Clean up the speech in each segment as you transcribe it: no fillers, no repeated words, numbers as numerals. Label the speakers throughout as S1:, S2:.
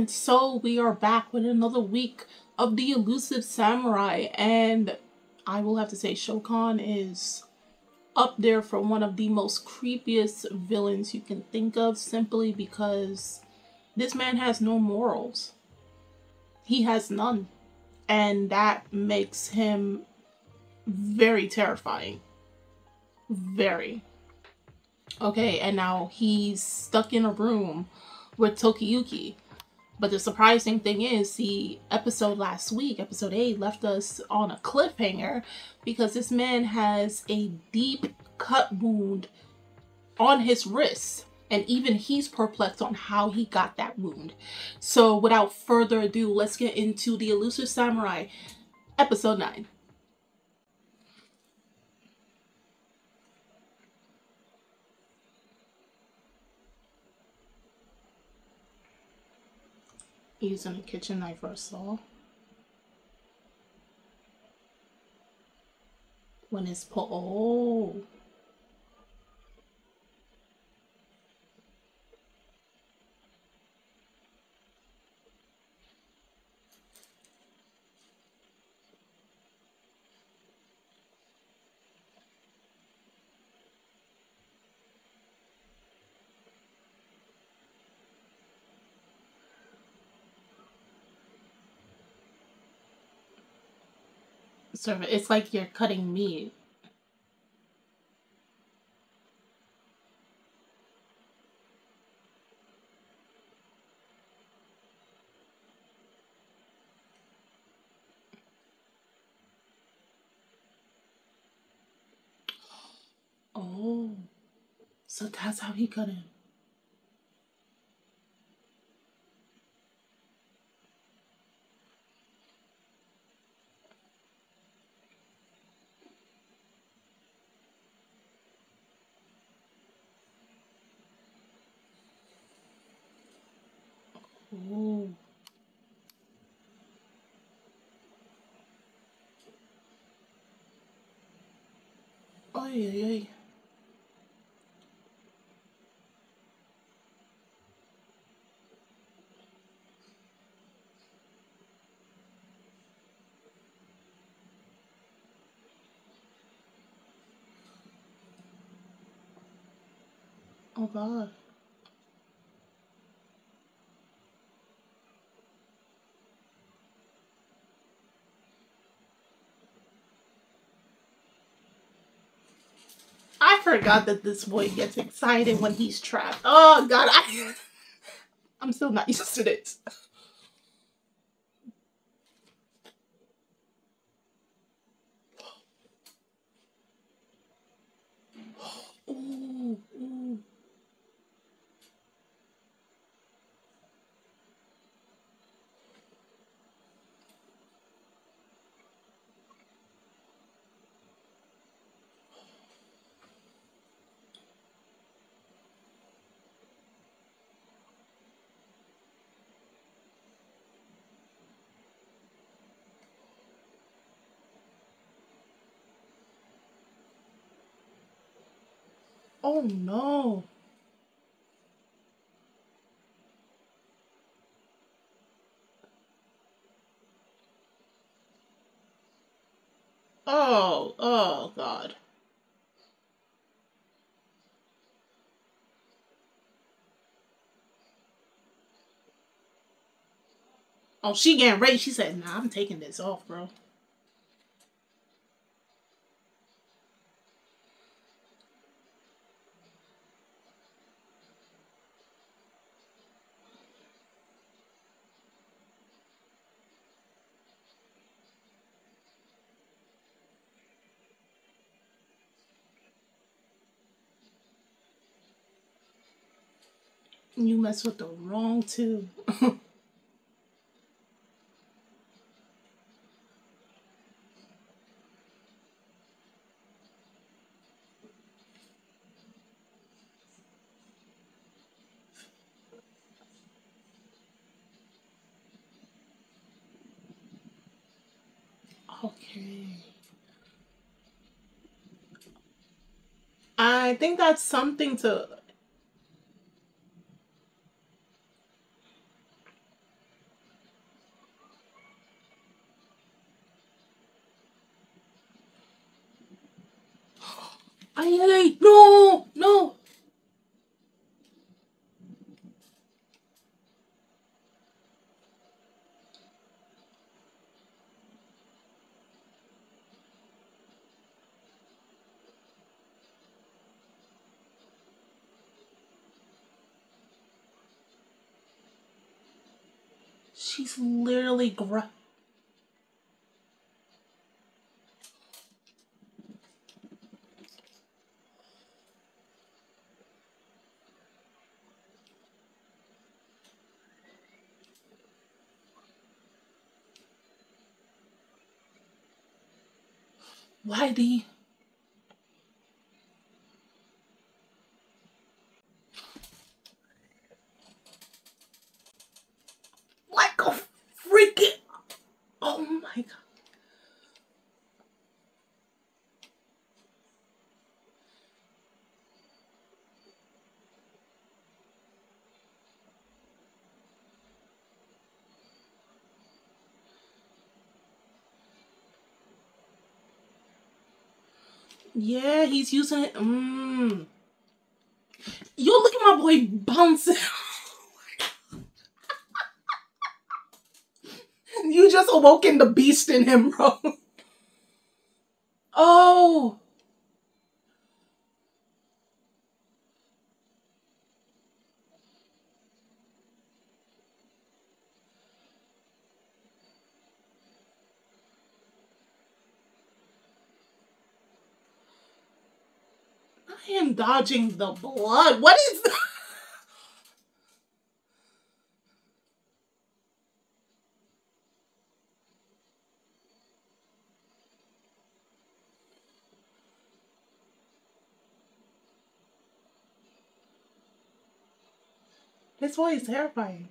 S1: And so we are back with another week of the Elusive Samurai, and I will have to say Shokan is up there for one of the most creepiest villains you can think of, simply because this man has no morals. He has none. And that makes him very terrifying. Very. Okay, and now he's stuck in a room with Tokiyuki. But the surprising thing is, the episode last week, episode 8, left us on a cliffhanger because this man has a deep cut wound on his wrist. And even he's perplexed on how he got that wound. So without further ado, let's get into the Elusive Samurai, episode 9. Using a kitchen knife or a saw. When it's oh. So it's like you're cutting meat. Oh, so that's how he cut him. Oh. Ay, ay, ay. Oh God. I forgot that this boy gets excited when he's trapped. Oh God, I'm still not used to this. Ooh, ooh. Oh no. Oh God. Oh, she getting ready. She said, nah, I'm taking this off, bro. You mess with the wrong two. Okay. I think that's something to... Ay, no, no. She's literally why the like a freaking oh my god. Yeah, he's using it. Yo, look at my boy bouncing. You just awoken the beast in him, bro. Oh. I am dodging the blood. What is that? This boy is terrifying.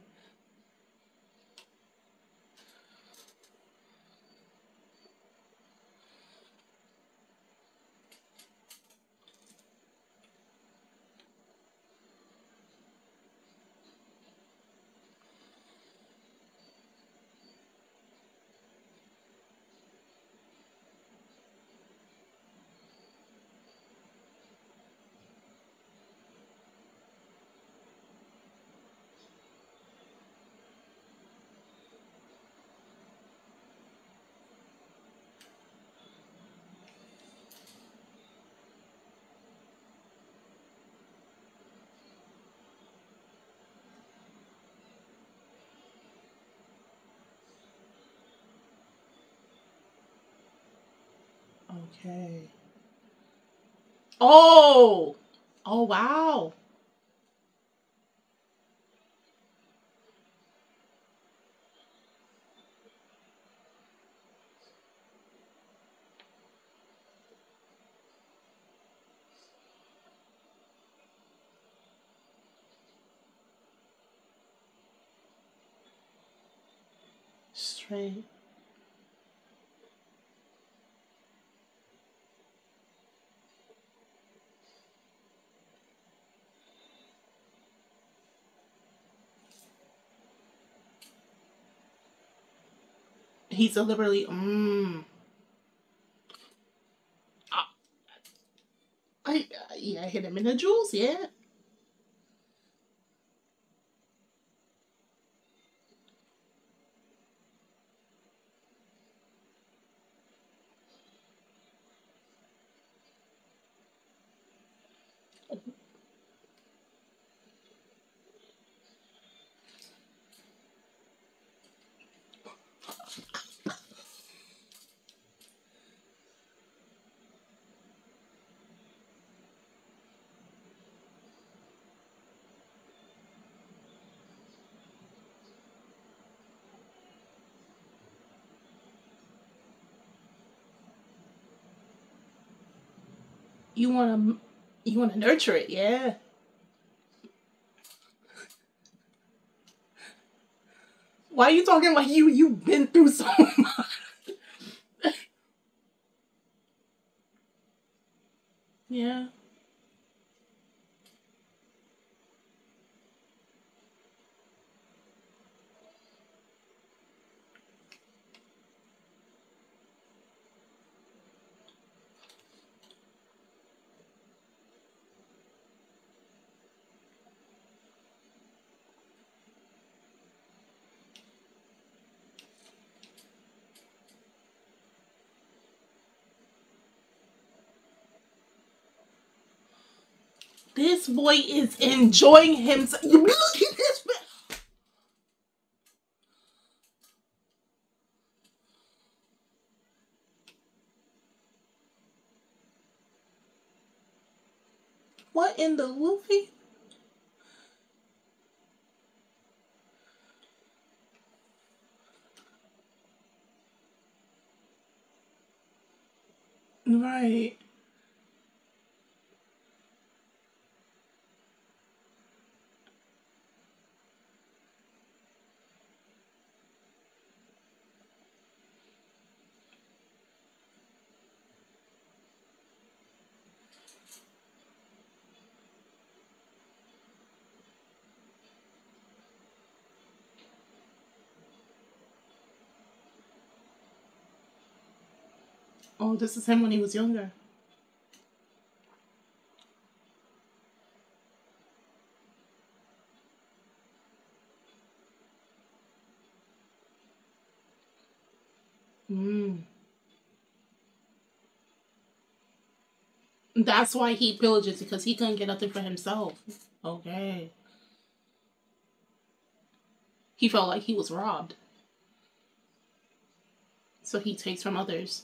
S1: Okay. Oh. Oh, wow. Straight. He's deliberately, yeah, I hit him in the jewels, yeah. You wanna nurture it, yeah. Why are you talking like you've been through so much? Yeah. This boy is enjoying himself. Look at this man. What in the Luffy? Right. Oh, this is him when he was younger. Mm. That's why he pillages, because he couldn't get nothing for himself. Okay. He felt like he was robbed. So he takes from others.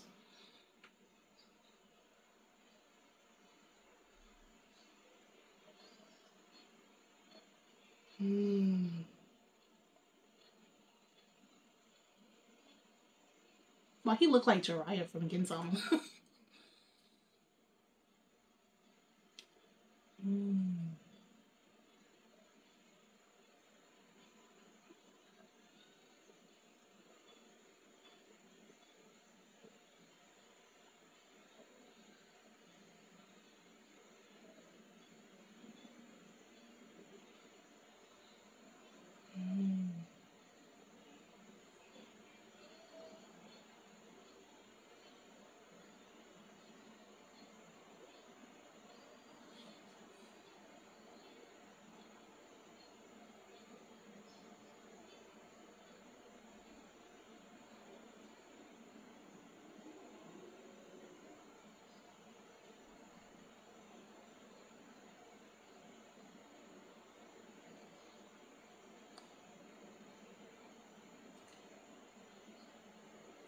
S1: Mm. Why he looked like Jiraiya from Gintama. Mm. Mm.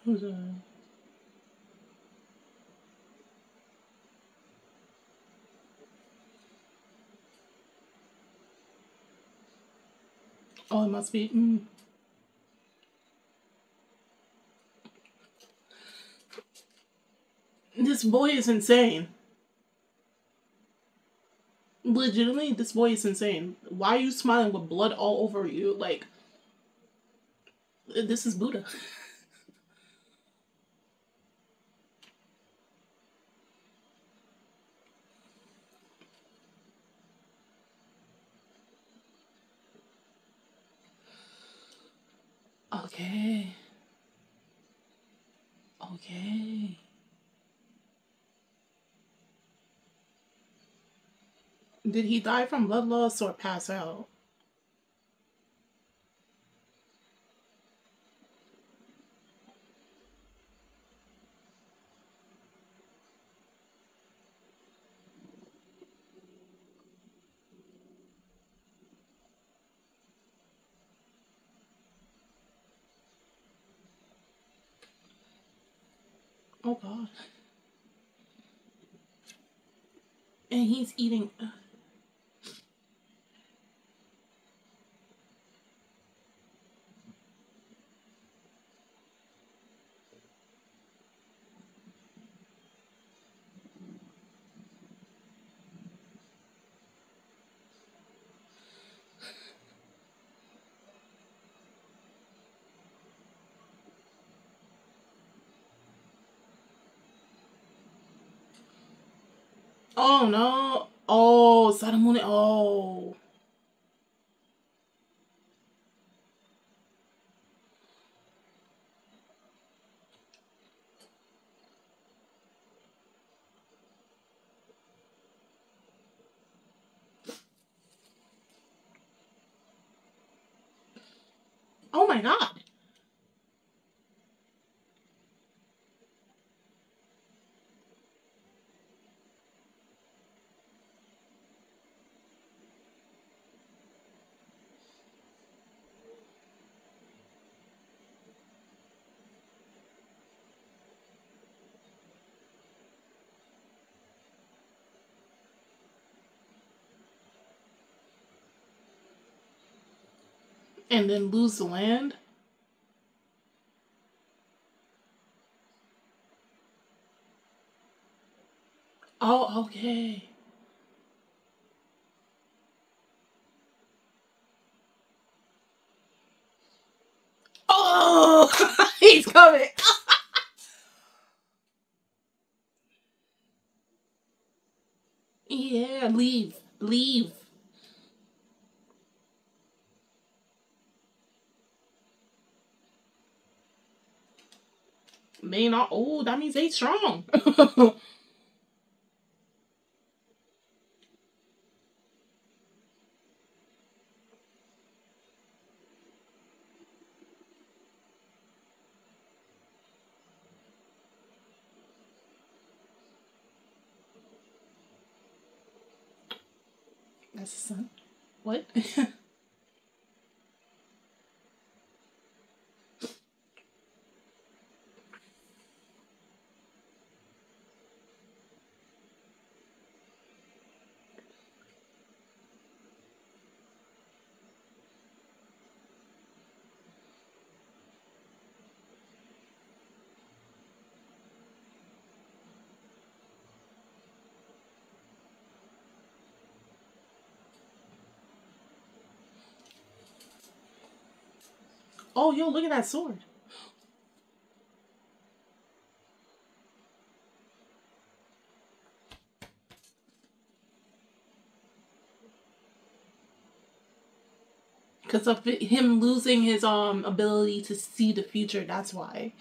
S1: Who's Oh, it must be. Mm. This boy is insane. Legitimately, this boy is insane. Why are you smiling with blood all over you? Like, this is Buddha. Okay. Okay. Did he die from blood loss or pass out? Oh God. And he's eating. Oh no. Oh, Sadamune. Oh. Oh my God. And then lose the land? Oh, okay. Oh, he's coming. Yeah, leave. Leave. May not. Oh, that means they strong. That's the sun. What? Oh, yo, look at that sword. Because of him losing his ability to see the future, that's why.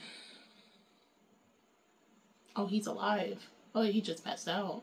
S1: Oh, he's alive. Oh, he just passed out.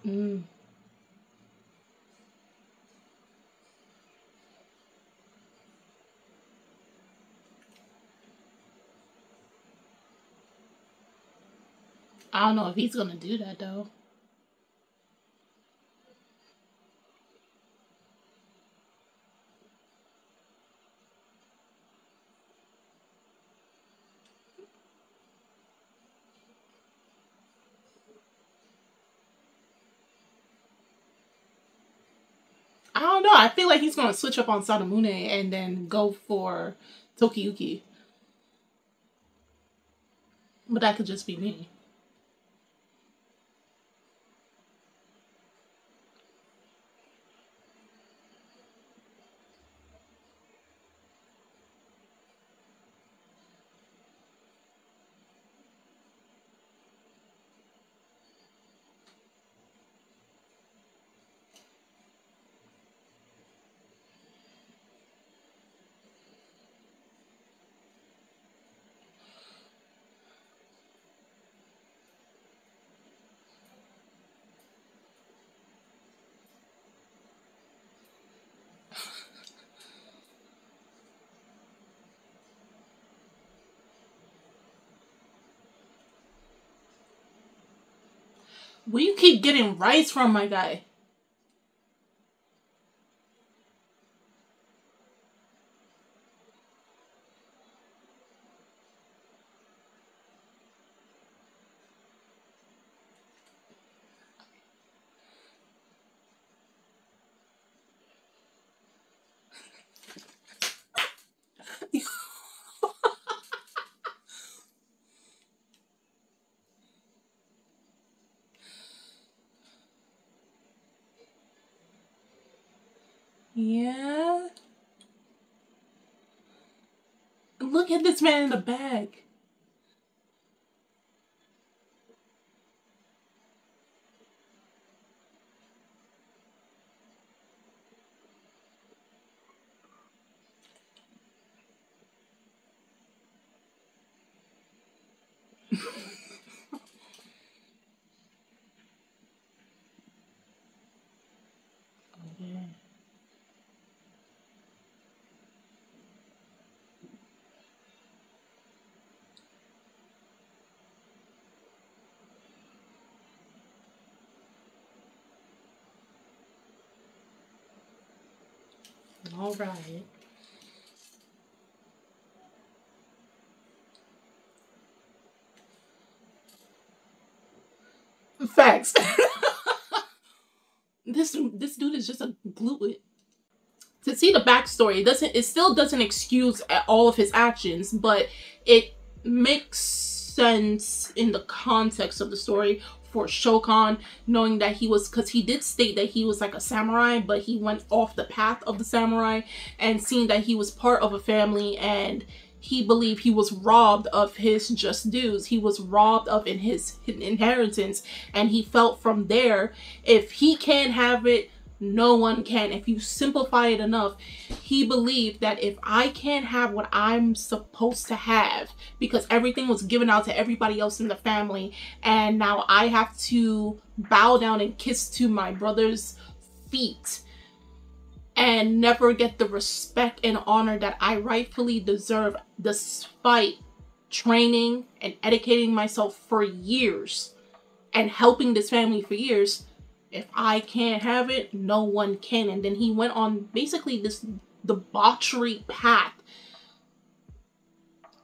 S1: Mm. I don't know if he's gonna do that though. I don't know. I feel like he's gonna switch up on Sadamune and then go for Tokiyuki. But that could just be me. Will you keep getting rice from my guy? Yeah. Look at this man in the bag. All right. Facts. This dude is just a glue. To see the backstory, it still doesn't excuse all of his actions, but it makes sense in the context of the story for Shokan, knowing that he was, because he did state that he was like a samurai, but he went off the path of the samurai, and seeing that he was part of a family and he believed he was robbed of his just dues. He was robbed of his inheritance, and he felt from there, if he can't have it, no one can. If you simplify it enough, he believed that if I can't have what I'm supposed to have, because everything was given out to everybody else in the family, and now I have to bow down and kiss to my brother's feet and never get the respect and honor that I rightfully deserve, despite training and educating myself for years and helping this family for years, if I can't have it, no one can. And then he went on basically this debauchery path,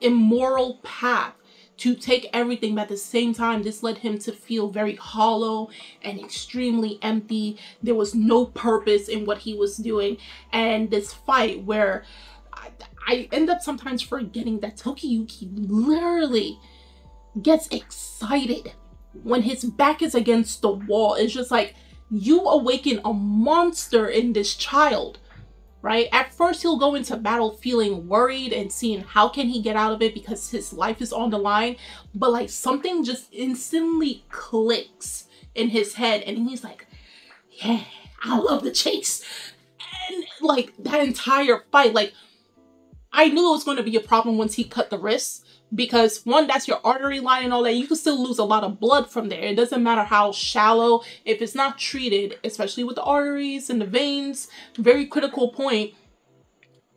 S1: immoral path, to take everything, but at the same time, this led him to feel very hollow and extremely empty. There was no purpose in what he was doing. And this fight where I end up sometimes forgetting that Tokiyuki literally gets excited when his back is against the wall. It's just like, you awaken a monster in this child, right? At first, he'll go into battle feeling worried and seeing how can he get out of it because his life is on the line. But like, something just instantly clicks in his head, and he's like, yeah, I love the chase. And like, that entire fight, like, I knew it was going to be a problem once he cut the wrists, because one, that's your artery line and all that. You can still lose a lot of blood from there. It doesn't matter how shallow, if it's not treated, especially with the arteries and the veins, very critical point.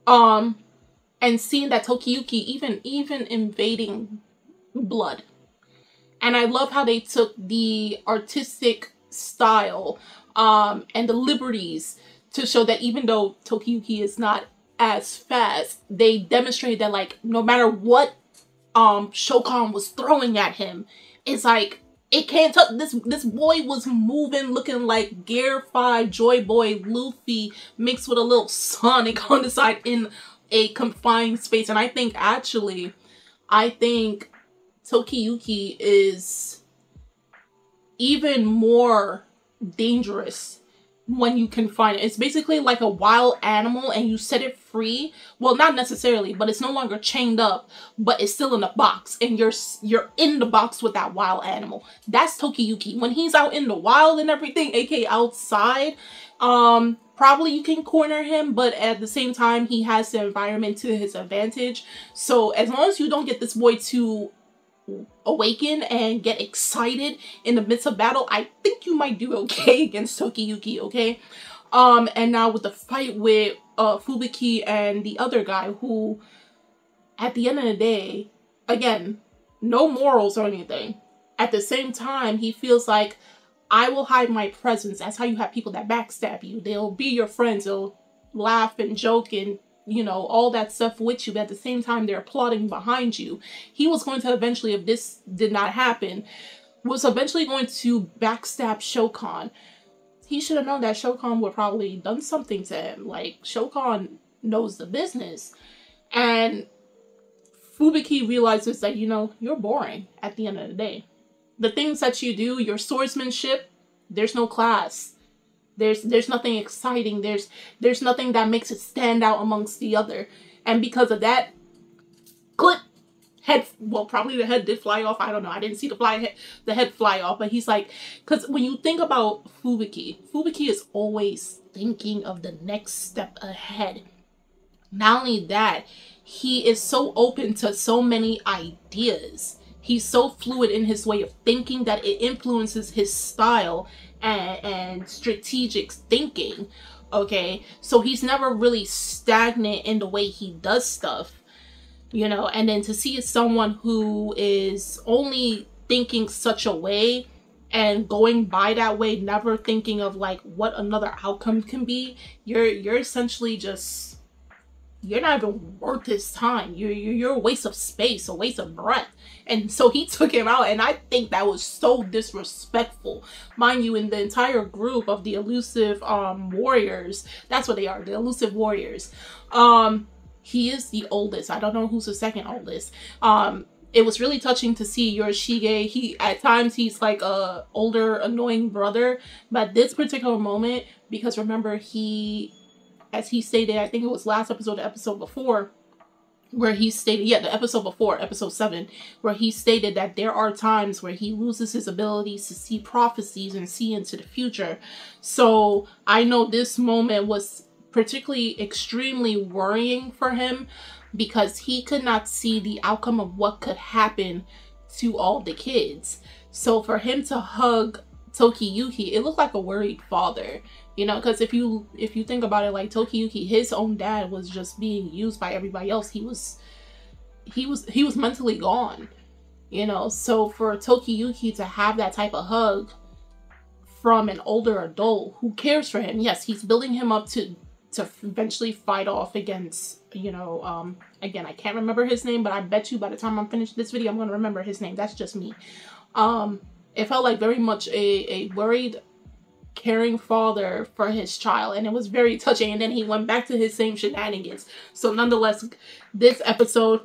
S1: And seeing that Tokiyuki even invading blood. And I love how they took the artistic style and the liberties to show that even though Tokiyuki is not as fast, they demonstrated that, like, no matter what Shokan was throwing at him, it's like, it can't touch. This boy was moving, looking like Gear 5 Joy Boy Luffy mixed with a little Sonic on the side in a confined space. And I think Tokiyuki is even more dangerous when you confine it. It's basically like a wild animal and you set it free. Well, not necessarily, but it's no longer chained up, but it's still in a box, and you're in the box with that wild animal. That's Tokiyuki. When he's out in the wild and everything, aka outside, probably you can corner him, but at the same time, he has the environment to his advantage. So as long as you don't get this boy to awaken and get excited in the midst of battle, I think you might do okay against Tokiyuki, okay? And now with the fight with Fubuki and the other guy, who at the end of the day, again, no morals or anything. At the same time, he feels like, I will hide my presence. That's how you have people that backstab you. They'll be your friends. They'll laugh and joke and, you know, all that stuff with you, but at the same time, they're plotting behind you. He was going to eventually, if this did not happen, was eventually going to backstab Shokan. He should have known that Shokan would probably done something to him. Like, Shokan knows the business. And Fubuki realizes that, you know, you're boring at the end of the day. The things that you do, your swordsmanship, there's no class. There's nothing exciting. There's nothing that makes it stand out amongst the other. And because of that, clip, head, well, probably the head did fly off. I don't know. I didn't see the head fly off. But he's like, because when you think about Fubuki is always thinking of the next step ahead. Not only that, he is so open to so many ideas. He's so fluid in his way of thinking that it influences his style and strategic thinking, okay? So he's never really stagnant in the way he does stuff, you know? And then to see someone who is only thinking such a way and going by that way, never thinking of like what another outcome can be, you're essentially just, you're not even worth his time. You're a waste of space, a waste of breath. And so he took him out, and I think that was so disrespectful. Mind you, in the entire group of the Elusive warriors, that's what they are, the Elusive warriors. He is the oldest. I don't know who's the second oldest. It was really touching to see Yorishige. At times he's like a older, annoying brother, but this particular moment, because remember as he stated, I think it was last episode, the episode before, where he stated, yeah, the episode before, episode 7, where he stated that there are times where he loses his abilities to see prophecies and see into the future. So I know this moment was particularly extremely worrying for him, because he could not see the outcome of what could happen to all the kids. So for him to hug Tokiyuki, it looked like a worried father, you know, because if you think about it, like Tokiyuki, his own dad was just being used by everybody else. He was mentally gone, you know. So for Tokiyuki to have that type of hug from an older adult who cares for him, yes, he's building him up to eventually fight off against, you know, again, I can't remember his name, but I bet you by the time I'm finished this video, I'm going to remember his name. That's just me. It felt like very much a worried, caring father for his child, and it was very touching. And then he went back to his same shenanigans. So nonetheless, this episode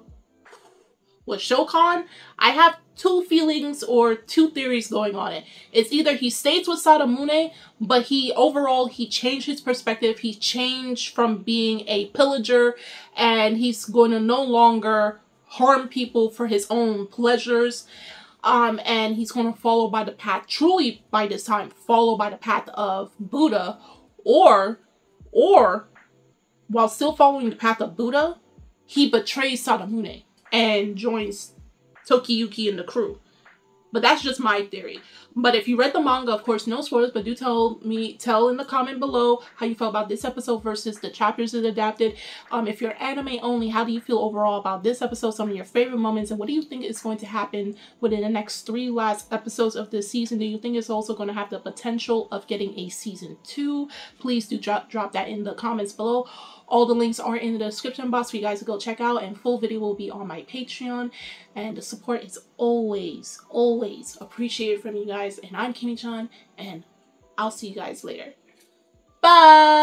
S1: with Shokan, I have two feelings or two theories going on it. It's either he stays with Sadamune, but he changed his perspective. He changed from being a pillager, and he's going to no longer harm people for his own pleasures. And he's going to follow by the path, truly by this time, follow by the path of Buddha, or while still following the path of Buddha, he betrays Sadamune and joins Tokiyuki and the crew. But that's just my theory. But if you read the manga, of course, no spoilers, but do tell in the comment below how you felt about this episode versus the chapters that adapted. If you're anime only, how do you feel overall about this episode? Some of your favorite moments, and what do you think is going to happen within the next 3 last episodes of this season? Do you think it's also going to have the potential of getting a season 2? Please do drop that in the comments below. All the links are in the description box for you guys to go check out, and full video will be on my Patreon. And the support is always, always appreciated from you guys. And I'm Kimi-chan, and I'll see you guys later. Bye!